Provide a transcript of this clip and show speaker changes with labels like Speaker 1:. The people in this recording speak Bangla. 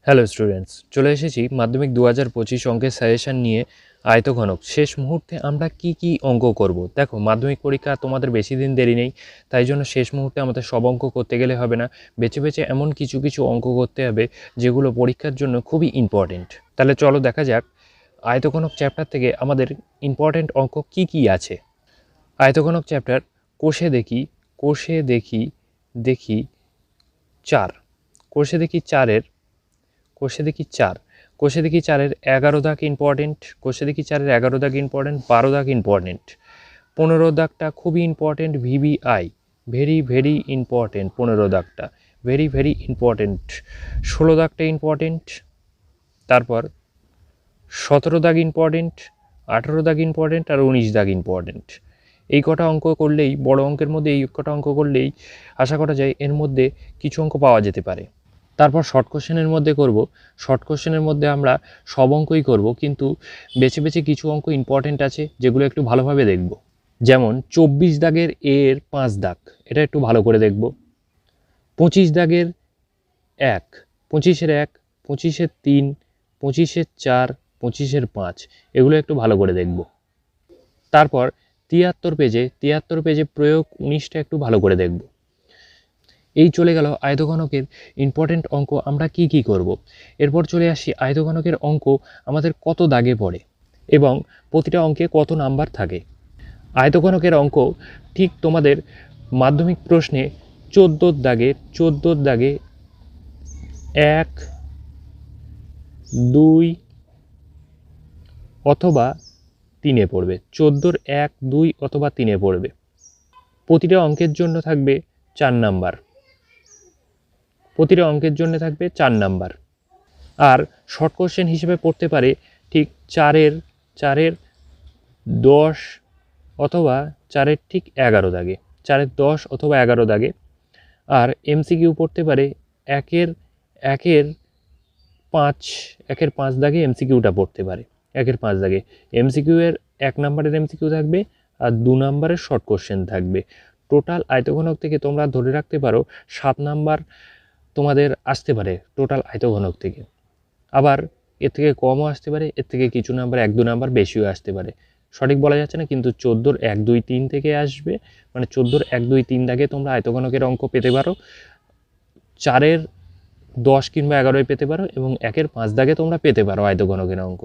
Speaker 1: হ্যালো স্টুডেন্টস, চলে এসেছি মাধ্যমিক 2025 অঙ্কের সাজেশন নিয়ে। আয়তঘনক শেষ মুহূর্তে আমরা কি অঙ্ক করব। দেখো, মাধ্যমিক পরীক্ষা তোমাদের বেশি দিন দেরি নেই, তাই জন্য শেষ মুহূর্তে আমাদের সব অঙ্ক করতে গেলে হবে না। বেছে বেছে এমন কিছু অঙ্ক করতে হবে যেগুলো পরীক্ষার জন্য খুবই ইম্পর্টেন্ট। তাহলে চলো দেখা যাক আয়তঘনক চ্যাপ্টার থেকে আমাদের ইম্পর্টেন্ট অঙ্ক কি আছে। আয়তঘনক চ্যাপ্টার কোষে দেখি দেখি 4। কোষে দেখি 4-এর 11 দাগ ইম্পর্টেন্ট, 11 দাগ ইম্পর্টেন্ট, 12 দাগ ইম্পর্টেন্ট, 15 দাগটা খুবই ইম্পর্টেন্ট, ভিভিআই ভেরি ইম্পর্টেন্ট, 15 দাগটা ভেরি ইম্পর্টেন্ট, 16 দাগটা ইম্পর্টেন্ট, তারপর 17 দাগ ইম্পর্টেন্ট, 18 দাগ ইম্পর্টেন্ট আর 19 দাগ ইম্পর্টেন্ট। এই কটা অঙ্ক করলেই, বড় অঙ্কের মধ্যে এই কটা অঙ্ক করলেই আশা করা যায় এর মধ্যে কিছু অঙ্ক পাওয়া যেতে পারে। তারপর শর্ট কোশ্চেনের মধ্যে করব। শর্ট কোশ্চেনের মধ্যে আমরা সব অঙ্কই করব, কিন্তু বেছে বেছে কিছু অঙ্ক ইম্পর্টেন্ট আছে যেগুলো একটু ভালোভাবে দেখব। যেমন 24 দাগের এর 5 দাগ, এটা একটু ভালো করে দেখব। 25 দাগের 1, 25-এর 1, 25-এর 3, 25-এর 4, 25-এর 5, এগুলো একটু ভালো করে দেখব। তারপর 73 পেজে প্রয়োগ 19টা একটু ভালো করে দেখব। এই চলে গেল আয়তঘনকের ইম্পর্টেন্ট অঙ্ক আমরা কি করব। এরপর চলে আসি আয়তঘনকের অঙ্ক আমাদের কত দাগে পড়ে এবং প্রতিটা অঙ্কে কত নাম্বার থাকে। আয়তঘনকের অঙ্ক ঠিক তোমাদের মাধ্যমিক প্রশ্নে 14 দাগে 1, 2 অথবা 3-এ পড়বে। 14-র 1, 2 অথবা 3-এ পড়বে। প্রতিটা অঙ্কের জন্য থাকবে 4 নাম্বার, প্রতিটা অঙ্কের জন্য থাকবে 4 নাম্বার। আর শর্ট কোশ্চেন হিসেবে পড়তে পারে ঠিক 4-এর 10 অথবা 4-এর ঠিক 11 দাগে, 4-এর 10 অথবা 11 দাগে। আর এমসিকিউ পড়তে পারে 1-এর 5 দাগে, এমসিকিউটা পড়তে পারে 1-এর 5 দাগে। এমসিকিউ এর 1 নাম্বারের এমসিকিউ থাকবে আর 2 নাম্বারের শর্ট কোশ্চেন থাকবে। টোটাল আয়তঘনক থেকে তোমরা ধরে রাখতে পারো 7 নাম্বার তোমাদের আসতে পারে টোটাল আয়তঘনক থেকে। আবার এর থেকে কমও আসতে পারে, এর থেকে কিছু নাম্বার 1-2 নাম্বার বেশিও আসতে পারে, সঠিক বলা যাচ্ছে না। কিন্তু 14-র 1, 2, 3 থেকে আসবে, মানে 14-র 1, 2, 3 দাগে তোমরা আয়তঘনকের অঙ্ক পেতে পারো, 4-এর 10 কিংবা 11 পেতে পারো এবং 1-এর 5 দাগে তোমরা পেতে পারো আয়তঘনকের অঙ্ক।